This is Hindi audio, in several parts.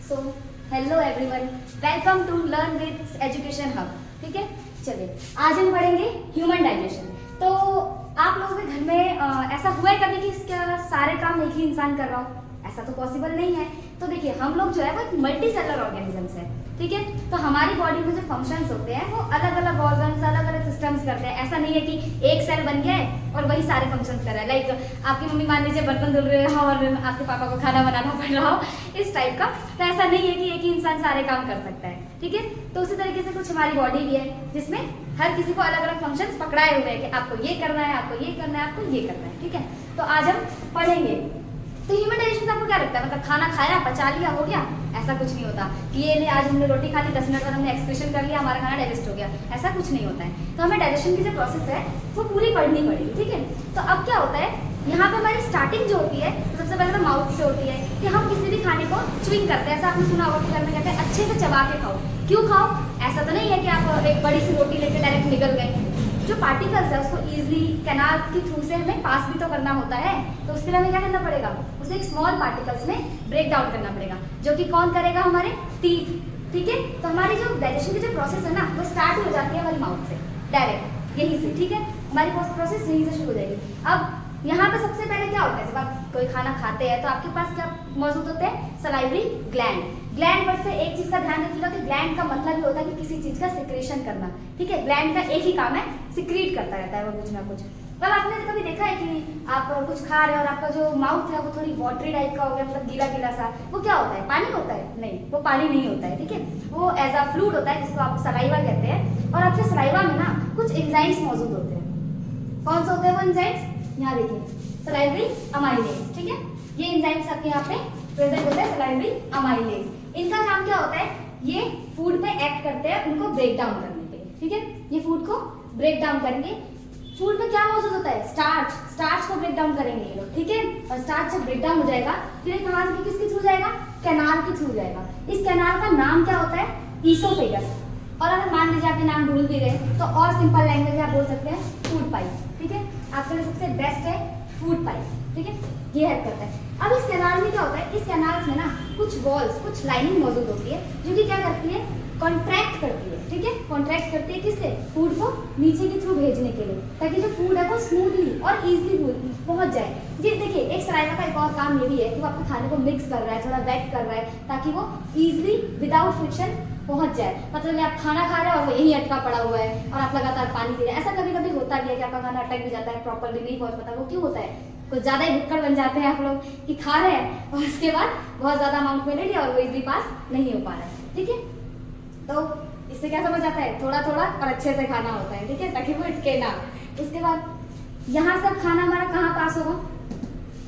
So hello everyone, welcome to learn with education hub. ठीक है, चलिए आज हम पढ़ेंगे ह्यूमन डाइजेशन। तो आप लोगों के घर में ऐसा हुआ है कभी कि इसका सारे काम एक ही इंसान कर रहा हो? ऐसा तो पॉसिबल नहीं है। तो देखिए, हम लोग जो है वो एक मल्टी सेलुलर ऑर्गेनिजम्स है। ठीक है, तो हमारी बॉडी में जो फंक्शंस होते हैं वो अलग अलग ऑर्गन्स, अलग अलग सिस्टम्स करते हैं। ऐसा नहीं है कि एक सेल बन गया है और वही सारे फंक्शंस कर रहा है। लाइक आपकी मम्मी मान लीजिए बर्तन धुल रहे हो और आपके पापा को खाना बनाना पड़ रहा हो, इस टाइप का। तो ऐसा नहीं है कि एक ही इंसान सारे काम कर सकता है। ठीक है, तो उसी तरीके से कुछ हमारी बॉडी भी है जिसमें हर किसी को अलग अलग फंक्शंस पकड़ाए हुए हैं कि आपको ये करना है, आपको ये करना है, आपको ये करना है। ठीक है, तो आज हम पढ़ेंगे। तो ह्यूमन डाइजेशन से आपको क्या लगता है? मतलब खाना खाया, पचा लिया, हो गया? ऐसा कुछ नहीं होता कि ये आज हमने रोटी खा ली, 10 मिनट बाद हमने एक्सक्रीशन कर लिया, हमारा खाना डाइजेस्ट हो गया। ऐसा कुछ नहीं होता है। तो हमें डाइजेशन की जो प्रोसेस है वो पूरी पढ़नी पड़ेगी। ठीक है, तो अब क्या होता है, यहाँ पे हमारी स्टार्टिंग जो होती है सबसे पहले तो माउथ से होती है कि हम किसी भी खाने को च्युइंग करते हैं। ऐसा आपने सुना होगा कि घर में कहते हैं अच्छे से चबा के खाओ। क्यों खाओ? ऐसा तो नहीं है कि आप एक बड़ी सी रोटी लेके डायरेक्ट निकल गए। जो पार्टिकल्स है उसको इजीली कैनाल के थ्रू से हमें पास भी तो करना होता है। तो उसके लिए हमें क्या करना पड़ेगा? उसे एक स्मॉल पार्टिकल्स में ब्रेक डाउन करना पड़ेगा, जो कि कौन करेगा? हमारे टीथ। ठीक है, तो हमारी जो डाइजेशन की जो प्रोसेस है ना वो स्टार्ट हो जाती है हमारी माउथ से डायरेक्ट, यहीं से। ठीक है, हमारी प्रोसेस यहीं से शुरू हो जाएगी। अब यहाँ पे सबसे पहले क्या होता है, जब आप कोई खाना खाते हैं तो आपके पास क्या मौजूद होते हैं? Salivary gland. ग्लैंड वर्ड से एक चीज का ध्यान रखिएगा कि ग्लैंड का मतलब ही होता है कि किसी चीज का सिक्रेशन करना। ठीक है, ग्लैंड का एक ही काम है, सिक्रीट करता रहता है वो कुछ ना कुछ। अब आपने कभी देखा है कि आप कुछ खा रहे हो और आपका जो माउथ है वो थोड़ी वाटरी टाइप का हो गया, मतलब गीला गीला सा? वो क्या होता है? पानी होता है? नहीं, वो पानी नहीं होता है। ठीक है, वो एज अ फ्लूइड होता है जिसको आप सलाइवा कहते हैं। और आपके सलाइवा में ना कुछ एंजाइम्स मौजूद होते हैं। कौन से होते हैं वो एंजाइम्स? यहाँ देखिए, सलाइवरी अमाइलेज। ठीक है, ये एंजाइम्स आपके यहाँ पे प्रेजेंट होते हैं, सलाइवरी अमाइलेज। इनका काम क्या होता है? ये फूड पे एक्ट करते हैं उनको ब्रेक डाउन करने के। ठीक है, ये फूड को ब्रेक डाउन करेंगे। फूड में क्या मौजूद होता है? स्टार्च। स्टार्च को ब्रेक डाउन करेंगे ये लोग। ठीक है, और स्टार्च जब ब्रेक डाउन हो जाएगा फिर ये कहाँ से किसके थ्रू जाएगा? कैनाल के थ्रू जाएगा। इस कैनाल का नाम क्या होता है? ईसोफेगस। और अगर मान लीजिए आपके नाम भूल भी गए तो और सिंपल लैंग्वेज में आप बोल सकते हैं फूड पाइप। ठीक है, आपके लिए सबसे बेस्ट है फूड पाइप। ठीक है, ये हेल्प करता है। अब इस कैनाल में क्या होता है? इस कैनाल्स में ना कुछ वॉल्स, कुछ लाइनिंग मौजूद होती है जो कि क्या करती है? कॉन्ट्रैक्ट करती है। ठीक है, कॉन्ट्रैक्ट करती है किससे? फूड को नीचे के थ्रू भेजने के लिए, ताकि जो फूड है वो स्मूथली और इजीली पहुंच जाए। ये देखिए, एक सलाइवा का एक और काम ये भी है कि वो आपके खाने को मिक्स कर रहा है, थोड़ा वेट कर रहा है, ताकि वो इजीली विदाउट फ्रिक्शन पहुंच जाए। मतलब आप खाना खा रहे हो और वो यही अटका पड़ा हुआ है और आप लगातार पानी पी रहे हैं। ऐसा कभी कभी होता भी है कि आपका खाना अटक भी जाता है, प्रॉपरली नहीं पहुंच पाता। वो क्यों होता है? कुछ ज्यादा ही भुक्कड़ बन जाते हैं आप लोग कि खा रहे हैं और उसके बाद बहुत ज्यादा अमाउंट में ले लिया और वो इजीली पास नहीं हो पा रहा है। ठीक है, तो इससे क्या समझ आता है? थोड़ा थोड़ा और अच्छे से खाना होता है। ठीक है, ताकि वो अटके ना। उसके बाद यहाँ सब खाना हमारा कहाँ पास होगा?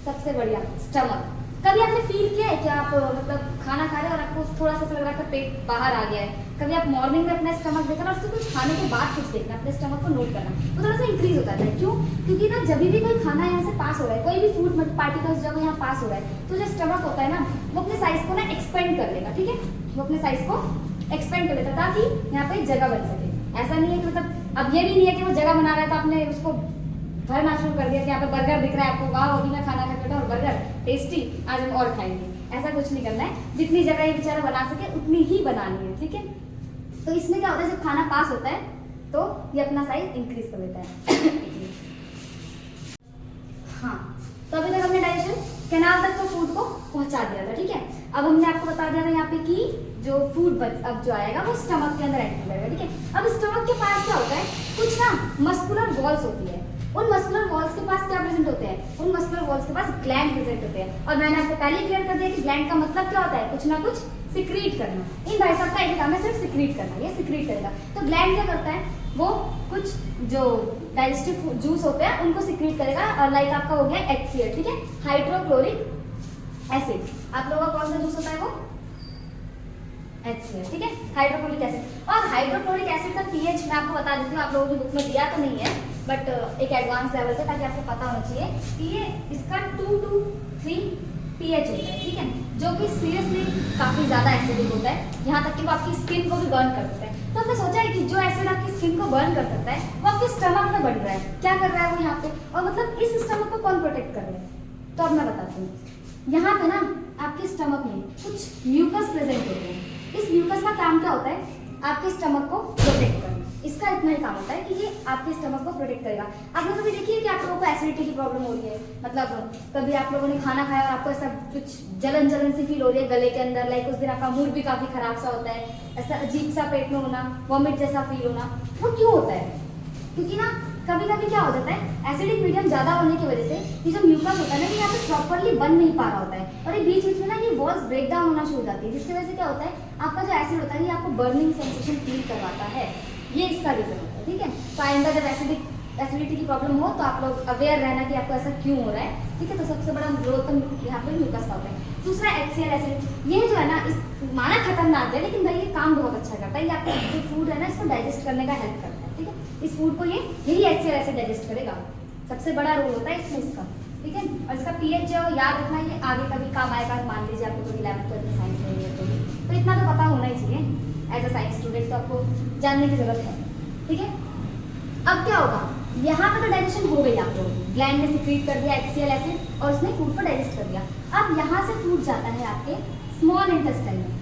सबसे बढ़िया स्टमक। कभी आपने फील किया है कि आप मतलब खाना खा रहे हैं और आपको थोड़ा सा लग रहा है पेट बाहर आ गया है? कभी आप मॉर्निंग में अपना स्टमक देखना और उसको कुछ खाने के बाद कुछ देखना, अपने स्टमक को नोट करना, तो थोड़ा सा इंक्रीज होता है। क्यों? क्योंकि ना जब भी कोई खाना यहाँ से पास हो रहा है, कोई भी फूड पार्टिकल्स जब यहाँ पास हो रहा है, तो जो स्टमक होता है ना वो अपने साइज को ना एक्सपेंड कर लेगा। ठीक है, वो अपने साइज को एक्सपेंड कर लेता ताकि यहाँ पे जगह बन सके। ऐसा नहीं है कि मतलब अब ये भी नहीं है कि वो जगह बना रहा है तो आपने उसको भरना शुरू कर दिया कि यहाँ पे बर्गर दिख रहा है आपको, वाह अभी मैं खाना खा बैठा और बर्गर टेस्टी, आज हम और खाएंगे। ऐसा कुछ नहीं करना है। जितनी जगह ये बेचारा बना सके उतनी ही बनानी है। ठीक है, तो इसमें क्या होता है, जब खाना पास होता है तो ये अपना साइज इंक्रीज कर लेता है। हाँ, तो अभी तक हमने डाइजेशन कैनाल तक तो फूड को पहुंचा दिया था। ठीक है, अब हमने आपको बता दिया था यहाँ पे कि जो फूड अब जो आएगा वो स्टमक के अंदर एंटर करेगा। ठीक है, अब स्टमक के पास क्या होता है? कुछ ना मस्कुलर वॉल्स होती है। उन मस्कुलर वॉल्स के पास क्या प्रेजेंट होते हैं? उन मस्कुलर वॉल्स के पास ग्लैंड प्रेजेंट होते हैं। और मैंने आपको पहले क्लियर कर दिया कि ग्लैंड का मतलब क्या होता है? कुछ ना कुछ सिक्रीट करना। इन भाई साहब का एक काम है सिर्फ सिक्रीट करना, ये सिक्रीट करेगा। तो ग्लैंड क्या करता है? वो कुछ जो डाइजेस्टिव जूस होते हैं उनको सिक्रीट करेगा। और लाइक आपका हो गया HCl। ठीक है, हाइड्रोक्लोरिक एसिड। आप लोगों का कौन सा जूस होता है? वो HCl। ठीक है, हाइड्रोक्लोरिक एसिड। और हाइड्रोक्लोरिक एसिड का पीएच मैं आपको बता देती हूँ, आप लोगों की बुक में दिया तो नहीं है बट एक एडवांस लेवल पे, ताकि आपको पता होना चाहिए कि ये इसका 2 to 3 पीएच होता है। ठीक है, जो कि सीरियसली काफी ज्यादा एसिडिक होता है, यहाँ तक कि वो आपकी स्किन को भी बर्न कर सकता है। तो हमने सोचा है कि जो एसिड आपकी स्किन को बर्न कर सकता है वो आपके स्टमक में बढ़ रहा है। क्या कर रहा है वो यहाँ पे? और मतलब इस स्टमक को कौन प्रोटेक्ट कर रहा है? तो अब मैं बताती हूँ। यहाँ पे ना आपके स्टमक में कुछ म्यूकस प्रेजेंट होते हैं। इस म्यूकस का काम क्या होता है? आपके स्टमक को प्रोटेक्ट करना। इसका इतना ही काम होता है कि ये आपके स्टमक को प्रोटेक्ट करेगा। आप लोग कभी देखिए कि आप लोगों को एसिडिटी की प्रॉब्लम हो रही है, मतलब कभी आप लोगों ने खाना खाया और आपको ऐसा कुछ जलन जलन सी फील हो रही है गले के अंदर, लाइक उस दिन आपका मूड भी काफी खराब सा होता है, ऐसा अजीब सा पेट में होना, वॉमिट जैसा फील होना, वो क्यों होता है? क्योंकि ना कभी कभी क्या हो जाता है, एसिडिक मीडियम ज्यादा होने की वजह से ये जो म्यूकस होता है ना, ये यहाँ पे प्रॉपर्ली बन नहीं पा रहा होता है और ये बीच बीच में ना ये वॉल्स ब्रेक डाउन होना शुरू हो जाती है, जिसकी वजह से क्या होता है, आपका जो एसिड होता है ये आपको बर्निंग सेंसेशन फील करवाता है। ये इसका रीजन होता है, ठीक है। तो आइंदा जब एसिडिटी की प्रॉब्लम हो तो आप लोग अवेयर रहना कि आपको ऐसा क्यों हो रहा है, ठीक है। तो सबसे बड़ा ग्रोथ तो यहाँ पे म्यूकस का होता है। दूसरा HCl एसिड, ये जो है ना, इस माना खतरनाक है लेकिन भाई ये काम बहुत अच्छा करता है। ये आपका जो फूड है ना, इसको डाइजेस्ट करने का हेल्प करता है, ठीक है। इस फूड को यही HCl एसिड डाइजेस्ट करेगा, सबसे बड़ा रोल होता है इसमें इसका, ठीक है। और इसका pH जो याद रखना, ये आगे कभी काम आएगा। मान लीजिए आपको कभी 11th में साइंस नहीं है तो इतना तो पता होना ही चाहिए एज अ साइंस स्टूडेंट, तो आपको जानने की जरूरत है, ठीक है। अब क्या होगा, यहाँ पे तो डाइजेशन हो गई, आप लोगों ने ग्लैंड ने सिक्रीट कर दिया HCl एसिड और उसने फूड को डाइजेस्ट कर दिया। अब यहाँ से फूड जाता है आपके स्मॉल इंटेस्टाइन में,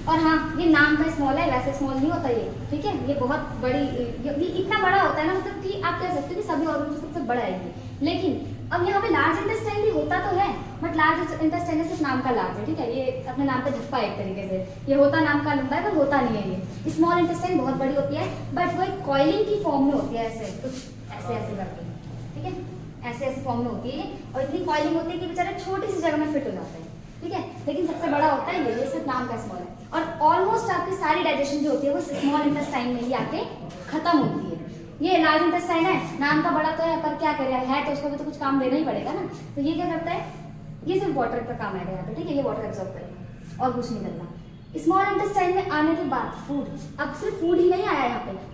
और हाँ, ये नाम का स्मॉल है, वैसे स्मॉल नहीं होता ये, ठीक है। ये बहुत बड़ी, ये इतना बड़ा होता है ना, मतलब कि आप कह सकते हो कि सभी ऑर्गन में सबसे बड़ा है ये। लेकिन अब यहाँ पे लार्ज इंटेस्टाइन भी होता तो है, बट लार्ज इंटेस्टाइन सिर्फ नाम का लार्ज है, ठीक है। ये अपने नाम पे धप्पा एक तरीके से, ये होता नाम का लंबा है पर होता नहीं है ये। स्मॉल इंटेस्टाइन बहुत बड़ी होती है, बट वो एक कॉइलिंग की फॉर्म में होती है, ऐसे कुछ ऐसे करके, ठीक है, ऐसे फॉर्म में होती है। और इतनी कॉइलिंग होती है कि बेचारे छोटी सी जगह में फिट हो जाते हैं, ठीक है। लेकिन सबसे बड़ा होता है ये सिर्फ नाम का स्मॉल है। और ऑलमोस्ट आपकी सारी डाइजेशन जो होती है वो स्मॉल इंटेस्टाइन में ही आके खत्म होती है। ये लार्ज इंटेस्टाइन है, नाम का बड़ा तो है, पर क्या करे है तो उसको भी तो कुछ काम देना ही पड़ेगा ना। तो ये क्या करता है, ये सिर्फ वाटर का काम आएगा यहाँ पे, ठीक है। ये वाटर एब्जॉर्ब करेगा और कुछ नहीं करना। स्मॉल इंटेस्टाइन में आने के बाद फूड, अब सिर्फ फूड ही नहीं आया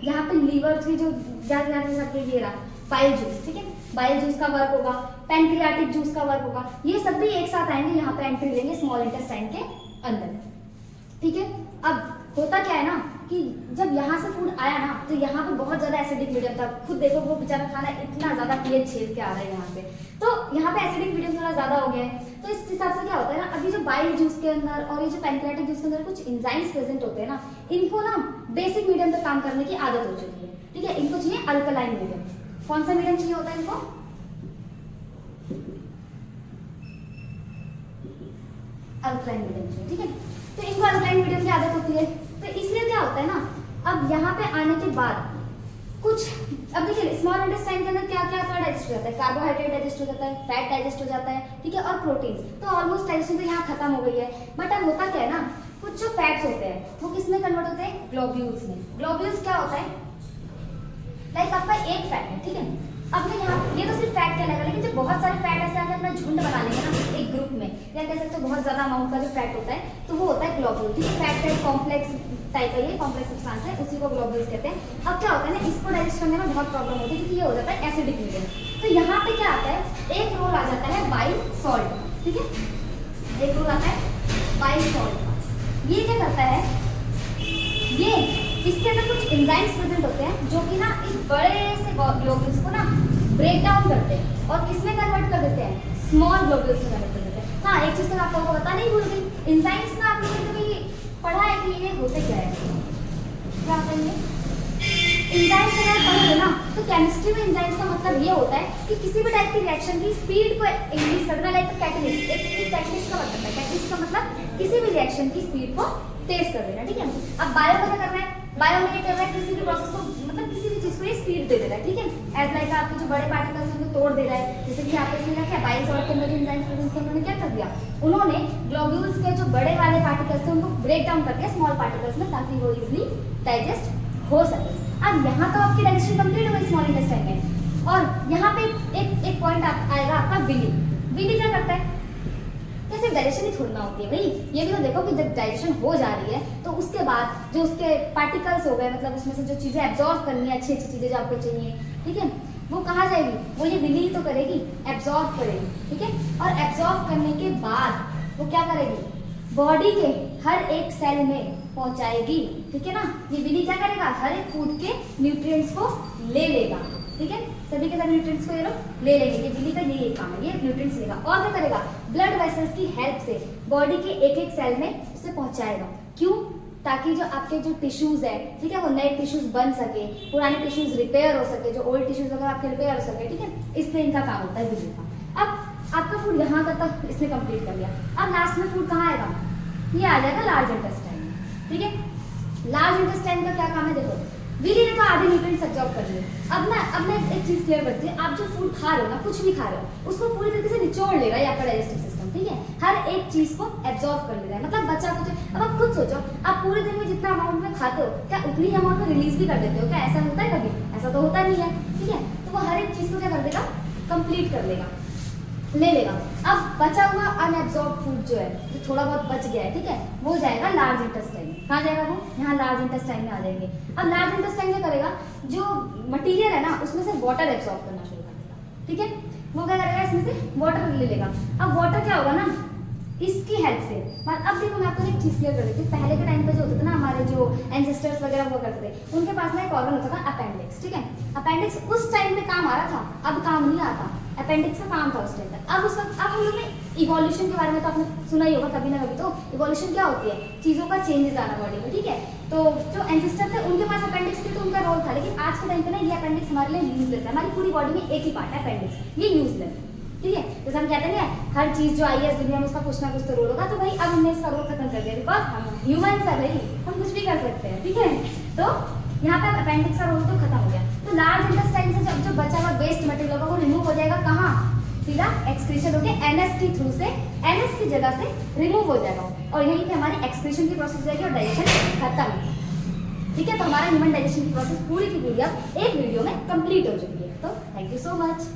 यहाँ पे लीवर की जो जाते ये रहा बाइल जूस, ठीक है। बाइल जूस का वर्क होगा, पैंक्रियाटिक जूस का वर्क होगा, ये सब भी एक साथ आएंगे, यहाँ पे एंट्री लेंगे स्मॉल इंटेस्टाइन के अंदर, ठीक है। अब होता क्या है ना कि जब यहाँ से फूड आया ना, तो यहाँ पे बहुत ज्यादा एसिडिक मीडियम था। खुद देखो वो बेचारा खाना इतना ज्यादा pH छेद के आ रहा है यहाँ से, तो यहाँ पे एसिडिक मीडियम थोड़ा ज्यादा हो गया है। तो इस हिसाब से क्या होता है ना, अभी जो बाइल जूस के अंदर और ये जो पैंक्रियाटिक जूस के अंदर कुछ एंजाइम्स प्रेजेंट होते हैं ना, इनको ना बेसिक मीडियम पे काम करने की आदत हो चुकी है, ठीक है। इनको चाहिए अल्कलाइन मीडियम। कौन सा मीडियम चाहिए होता है इनको? अल्कलाइन मीडियम चाहिए, ठीक है। तो इनको अल्कलाइन मीडियम की आदत होती है, तो इसलिए क्या होता है ना, अब यहाँ पे आने के बाद कुछ, अब देखिए स्मॉल इंटेस्टाइन के अंदर क्या क्या डाइजेस्ट हो जाता है, कार्बोहाइड्रेट डाइजेस्ट हो जाता है, फैट डाइजेस्ट हो जाता है, ठीक है, और प्रोटीन। तो ऑलमोस्ट डाइजेशन तो यहाँ खत्म हो गई है। बट अब होता क्या है ना, कुछ जो फैट्स होते हैं वो किस में कन्वर्ट होते हैं, ग्लोब्यूल्स में। ग्लोब्यूल्स क्या होता है, लाइक आपका एक फैट है, ठीक है। अब मैं यहाँ, ये तो सिर्फ फैट कहलाएगा, लेकिन जब बहुत सारे फैट ऐसे आके अपना झुंड बना लेंगे ना एक ग्रुप में, या कह सकते हो बहुत ज्यादा अमाउंट का जो फैट होता है, तो वो होता है ग्लोब्यूल, ठीक है। फैट का एक कॉम्प्लेक्स टाइप है, ये कॉम्प्लेक्स सब्सटेंस है, उसी को ग्लोब्यूल्स कहते हैं। अब क्या होता है ना, इसको डाइजेस्ट करने में बहुत प्रॉब्लम होती है क्योंकि ये हो जाता है एसिडिक मीडियम। तो यहाँ पे क्या आता है, एक रोल आ जाता है बाइल सॉल्ट, ठीक है, एक रोल आता है बाइल सॉल्ट। ये क्या करता है, ये इसके अंदर कुछ एंजाइम्स प्रेजेंट होते हैं जो कि ना इस बड़े से ग्लोब्यूल्स को ना ब्रेक डाउन करते हैं और किसमें कन्वर्ट कर देते हैं, स्मॉल ग्लोब्यूल्स में कन्वर्ट कर देते हैं। हाँ, एक चीज तो आप लोगों को बता नहीं भूल गई, एंजाइम्स ना आप लोगों ने कभी पढ़ा है कि ये होते क्या है, क्या करेंगे एंजाइम्स अगर पढ़ोगे ना, तो केमिस्ट्री में एंजाइम्स का मतलब ये होता है कि किसी भी टाइप की रिएक्शन की स्पीड को इंक्रीज करना, लाइक कैटलिस्ट। एक कैटलिस्ट का मतलब है, कैटलिस्ट का मतलब किसी भी रिएक्शन की स्पीड को तेज कर देना, ठीक है। अब बायो का क्या करना है, बायो में ये कर रहा है किसी भी प्रोसेस को, मतलब किसी भी चीज को ये स्पीड दे दे रहा है, ठीक है। एज लाइक आपके जो बड़े पार्टिकल्स हैं उनको तोड़ दे रहा है, जैसे कि आपने इसमें क्या बाइल सॉल्ट के अंदर जो एंजाइम्स प्रेजेंट थे उन्होंने क्या कर दिया, उन्होंने ग्लोब्यूल्स के जो बड़े वाले पार्टिकल्स थे उनको ब्रेक डाउन कर दिया स्मॉल पार्टिकल्स में, ताकि वो इजिली डाइजेस्ट हो सके। अब यहाँ तो आपकी डाइजेशन कंप्लीट हो गई स्मॉल इंटेस्टाइन में, और यहाँ पे एक पॉइंट आएगा आपका विली। विली क्या करता है, सिर्फ डाइजेशन ही छोड़ना होती है भाई, ये भी तो देखो कि जब डाइजेशन हो जा रही है तो उसके बाद जो उसके पार्टिकल्स हो गए, मतलब उसमें से जो चीजें एब्जॉर्ब करनी है, अच्छी अच्छी चीजें जो आपको चाहिए, ठीक है, वो कहाँ जाएगी, वो ये विली तो करेगी, एब्जॉर्ब करेगी, ठीक है। और एब्जॉर्ब करने के बाद वो क्या करेगी, बॉडी के हर एक सेल में पहुंचाएगी, ठीक है ना। ये विली क्या करेगा, हर एक फूड के न्यूट्रिएंट्स को ले लेगा, ठीक है, सभी के सभी न्यूट्रिएंट्स को ये लोग ले लेंगे कि बिल्ली का ये काम है, ये न्यूट्रिएंट्स लेगा। और क्या करेगा, ब्लड वेसल्स की हेल्प से बॉडी के एक एक सेल में उसे पहुंचाएगा। क्यों? ताकि जो आपके जो टिश्यूज है, ठीक है, वो नए टिश्यूज बन सके, पुराने टिश्यूज रिपेयर हो सके, जो ओल्ड टिश्यूज वगैरह आपके रिपेयर हो सके, ठीक है, इसलिए इनका काम होता है बिल्ली का। अब आपका फूड यहाँ तक इसने कंप्लीट कर लिया। अब लास्ट में फूड कहाँ आएगा, ये आ जाएगा लार्ज इंटेस्टाइन में, ठीक है। लार्ज इंटेस्टाइन का क्या काम है, देखो बिल्ली ने तो आधे न्यूट्रिएंट्स एब्जॉर्ब कर लिए। अब मैं एक चीज क्लियर करती हूँ, आप जो फूड खा रहे हो ना, कुछ भी खा रहे हो, उसको पूरी तरीके से निचोड़ लेगा ये आपका डाइजेस्टिव सिस्टम, ठीक है, हर एक चीज को एब्जॉर्ब कर लेगा। मतलब बच्चा कुछ, अब आप खुद सोचो, आप पूरे दिन में जितना अमाउंट में खाते हो, क्या उतनी ही अमाउंट में रिलीज भी कर देते हो? क्या ऐसा होता है कभी? ऐसा तो होता नहीं है, ठीक है। तो वो हर एक चीज को क्या कर देगा, कंप्लीट कर लेगा, ले लेगा। अब बचा हुआ अनएब्जॉर्ब फूड जो है, जो थोड़ा बहुत बच गया है, ठीक है, वो जाएगा लार्ज इंटेस्टाइन में। कहाँ जाएगा वो? यहाँ लार्ज इंटेस्टाइन में आ जाएंगे। अब लार्ज इंटेस्टाइन क्या करेगा, जो मटीरियल है ना, उसमें से वाटर एब्जॉर्ब करना शुरू कर देगा, ठीक है। वो क्या करेगा, इसमें से वाटर ले लेगा। अब वाटर क्या होगा ना, इसकी हेल्प से। अब देखो मैं आपको एक चीज क्लियर कर देती हूँ, पहले के टाइम पे जो होता था ना, हमारे जो एंसेस्टर्स वगैरह हुआ करते थे, उनके पास ना एक ऑर्गन होता था अपेंडिक्स, ठीक है। अपेंडिक्स उस टाइम पे काम आ रहा था, अब काम नहीं आता। अपेंडिक्स का काम था उस टाइम पर। अब उस वक्त, अब हम लोग ने इवोल्यूशन के बारे में तो आपने सुना ही होगा कभी ना कभी। तो इवोल्यूशन क्या होती है, चीजों का चेंजेस आना बॉडी में, ठीक है। तो जो एंसेस्टर थे उनके पास अपेंडिक्स थी, तो उनका रोल था। लेकिन आज के टाइम पे ना ये अपेंडिक्स हमारे लिए यूजलेस है। हमारी पूरी बॉडी में एक ही पार्ट है अपेंडिक्स, ये यूजलेस है, ठीक है। जैसे हम कहते हैं हर चीज जो आई है इस दुनिया में उसका कुछ ना कुछ तो रोल होगा, तो भाई अब हमने इसका रोल खत्म कर दिया, बिकॉज हम ह्यूमंस है भाई, हम कुछ भी कर सकते हैं, ठीक है। तो यहाँ पे अपेंडिक्स का रोल तो खत्म हो गया। तो लार्ज इंटेस्टाइन से जब जो बचा हुआ वेस्ट मटेरियल होगा वो रिमूव हो जाएगा। कहाँ? सीधा एक्सक्रीशन होके एनएस के थ्रू से, एनएस की जगह से रिमूव हो जाएगा, और यहीं पे हमारी एक्सक्रीशन की प्रोसेस हो जाएगी और डाइजेशन खत्म, ठीक है। तो हमारा ह्यूमन डाइजेशन की प्रोसेस पूरी की पूरी अब एक वीडियो में कंप्लीट हो चुकी है। तो थैंक यू सो मच।